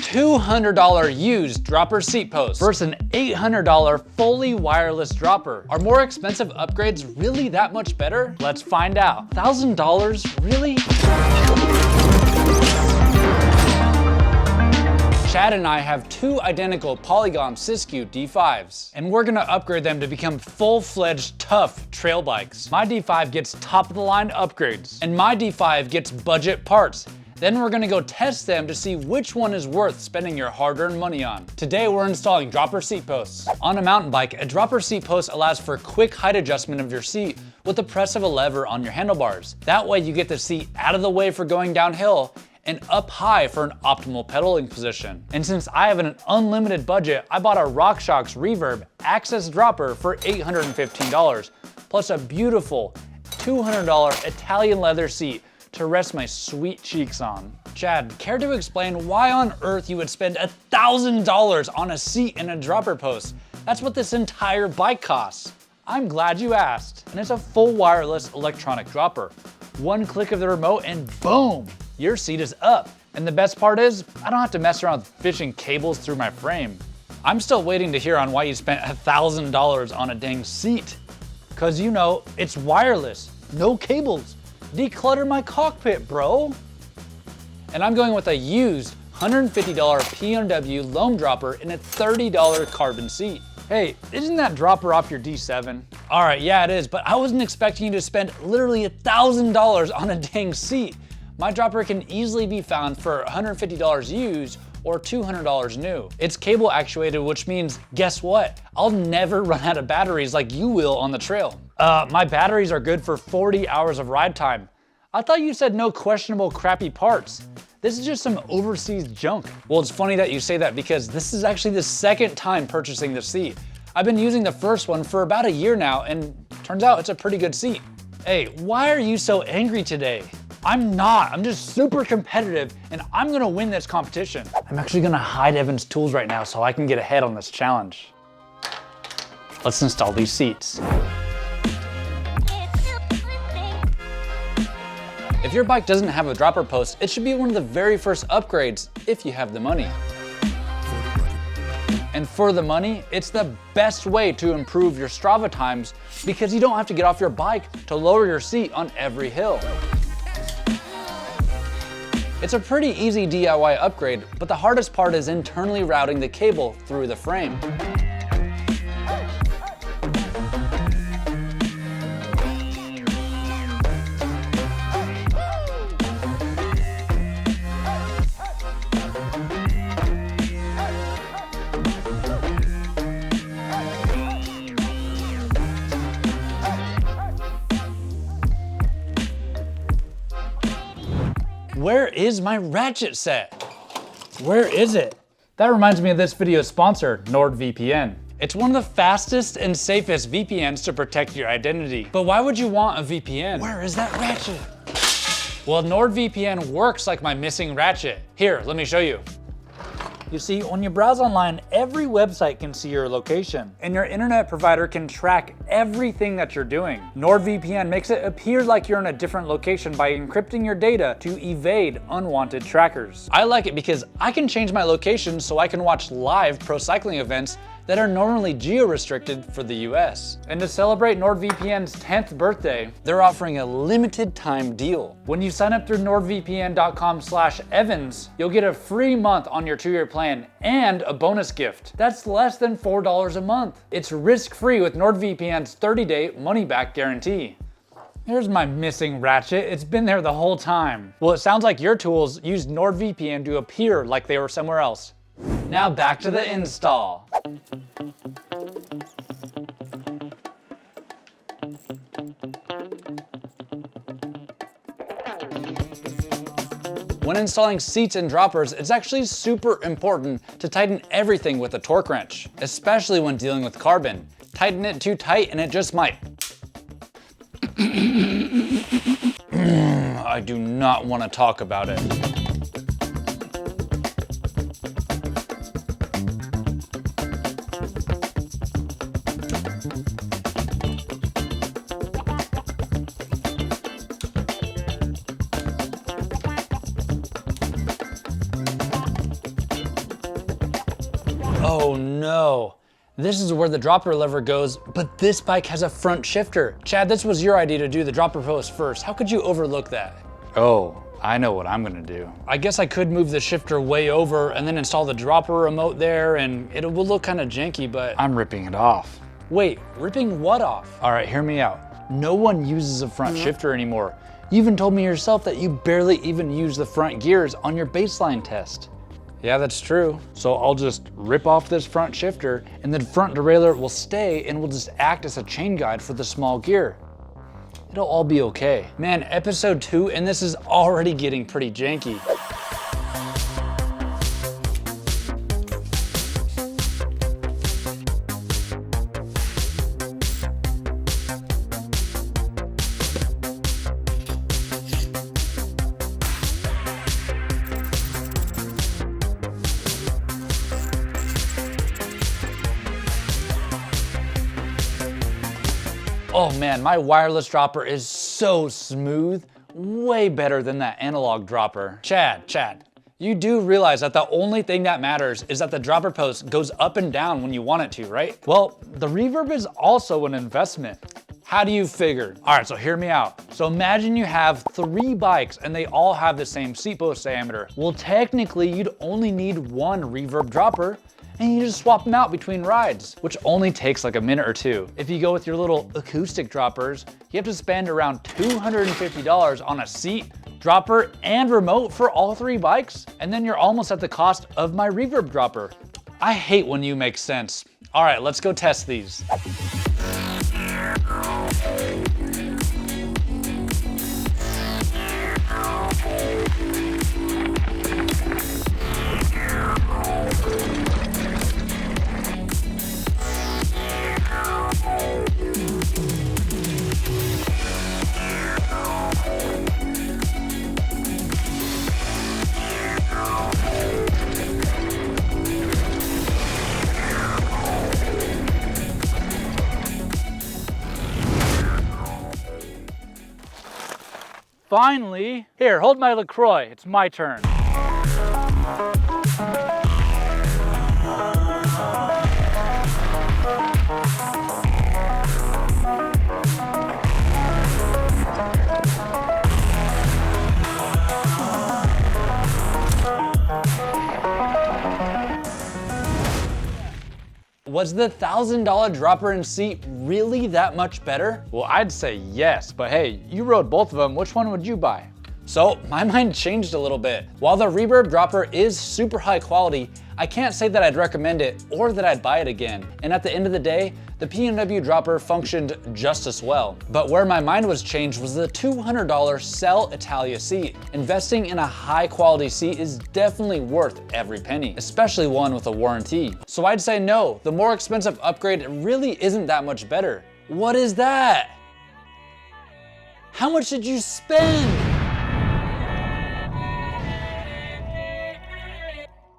$200 used dropper seat post versus an $800 fully wireless dropper. Are more expensive upgrades really that much better? Let's find out. $1,000, really? Chad and I have two identical Polygon Siskiyou D5s, and we're gonna upgrade them to become full-fledged tough trail bikes. My D5 gets top-of-the-line upgrades, and my D5 gets budget parts. Then we're gonna go test them to see which one is worth spending your hard-earned money on. Today we're installing dropper seat posts. On a mountain bike, a dropper seat post allows for quick height adjustment of your seat with the press of a lever on your handlebars. That way you get the seat out of the way for going downhill and up high for an optimal pedaling position. And since I have an unlimited budget, I bought a RockShox Reverb Access Dropper for $815, plus a beautiful $200 Italian leather seat to rest my sweet cheeks on. Chad, care to explain why on earth you would spend $1,000 on a seat and a dropper post? That's what this entire bike costs. I'm glad you asked. And it's a full wireless electronic dropper. One click of the remote and boom, your seat is up. And the best part is, I don't have to mess around with fishing cables through my frame. I'm still waiting to hear on why you spent $1,000 on a dang seat. Cause you know, it's wireless, no cables. Declutter my cockpit, bro. And I'm going with a used $150 P&W loam dropper in a $30 carbon seat. Hey, isn't that dropper off your D7? All right, yeah it is, but I wasn't expecting you to spend literally $1,000 on a dang seat. My dropper can easily be found for $150 used or $200 new. It's cable actuated, which means, guess what? I'll never run out of batteries like you will on the trail. My batteries are good for 40 hours of ride time. I thought you said no questionable crappy parts. This is just some overseas junk. Well, it's funny that you say that because this is actually the second time purchasing the seat. I've been using the first one for about a year now and turns out it's a pretty good seat. Hey, why are you so angry today? I'm not, I'm just super competitive and I'm gonna win this competition. I'm actually gonna hide Evan's tools right now so I can get ahead on this challenge. Let's install these seats. If your bike doesn't have a dropper post, it should be one of the very first upgrades if you have the money. And for the money, it's the best way to improve your Strava times because you don't have to get off your bike to lower your seat on every hill. It's a pretty easy DIY upgrade, but the hardest part is internally routing the cable through the frame. Where is my ratchet set? Where is it? That reminds me of this video's sponsor, NordVPN. It's one of the fastest and safest VPNs to protect your identity. But why would you want a VPN? Where is that ratchet? Well, NordVPN works like my missing ratchet. Here, let me show you. You see, when you browse online, every website can see your location, and your internet provider can track everything that you're doing. NordVPN makes it appear like you're in a different location by encrypting your data to evade unwanted trackers. I like it because I can change my location so I can watch live pro cycling events that are normally geo-restricted for the US. And to celebrate NordVPN's 10th birthday, they're offering a limited time deal. When you sign up through nordvpn.com/Evans, you'll get a free month on your 2-year plan and a bonus gift. That's less than $4 a month. It's risk-free with NordVPN's 30-day money-back guarantee. Here's my missing ratchet. It's been there the whole time. Well, it sounds like your tools used NordVPN to appear like they were somewhere else. Now back to the install. When installing seats and droppers, it's actually super important to tighten everything with a torque wrench, especially when dealing with carbon. Tighten it too tight and it just might. I do not want to talk about it. Oh no. This is where the dropper lever goes, but this bike has a front shifter. Chad, this was your idea to do the dropper post first. How could you overlook that? Oh, I know what I'm gonna do. I guess I could move the shifter way over and then install the dropper remote there, and it will look kind of janky, but I'm ripping it off. Wait, ripping what off? All right, hear me out. No one uses a front shifter anymore. You even told me yourself that you barely even use the front gears on your baseline test. Yeah, that's true. So I'll just rip off this front shifter and then front derailleur will stay and will just act as a chain guide for the small gear. It'll all be okay. Man, episode 2 and this is already getting pretty janky. Oh man, my wireless dropper is so smooth, way better than that analog dropper. Chad, you do realize that the only thing that matters is that the dropper post goes up and down when you want it to, right? Well, the reverb is also an investment. How do you figure? All right, so hear me out. So imagine you have 3 bikes and they all have the same seat post diameter. Well, technically you'd only need 1 reverb dropper and you just swap them out between rides, which only takes like a minute or 2. If you go with your little acoustic droppers, you have to spend around $250 on a seat, dropper, and remote for all 3 bikes, and then you're almost at the cost of my reverb dropper. I hate when you make sense. All right, let's go test these. Finally, here, hold my LaCroix, it's my turn. Was the $1,000 dropper and seat really that much better? Well, I'd say yes, but hey, you rode both of them, which one would you buy? So my mind changed a little bit. While the reverb dropper is super high quality, I can't say that I'd recommend it or that I'd buy it again. And at the end of the day, the P&W dropper functioned just as well. But where my mind was changed was the $200 Cell Italia seat. Investing in a high quality seat is definitely worth every penny, especially one with a warranty. So I'd say no, the more expensive upgrade really isn't that much better. What is that? How much did you spend?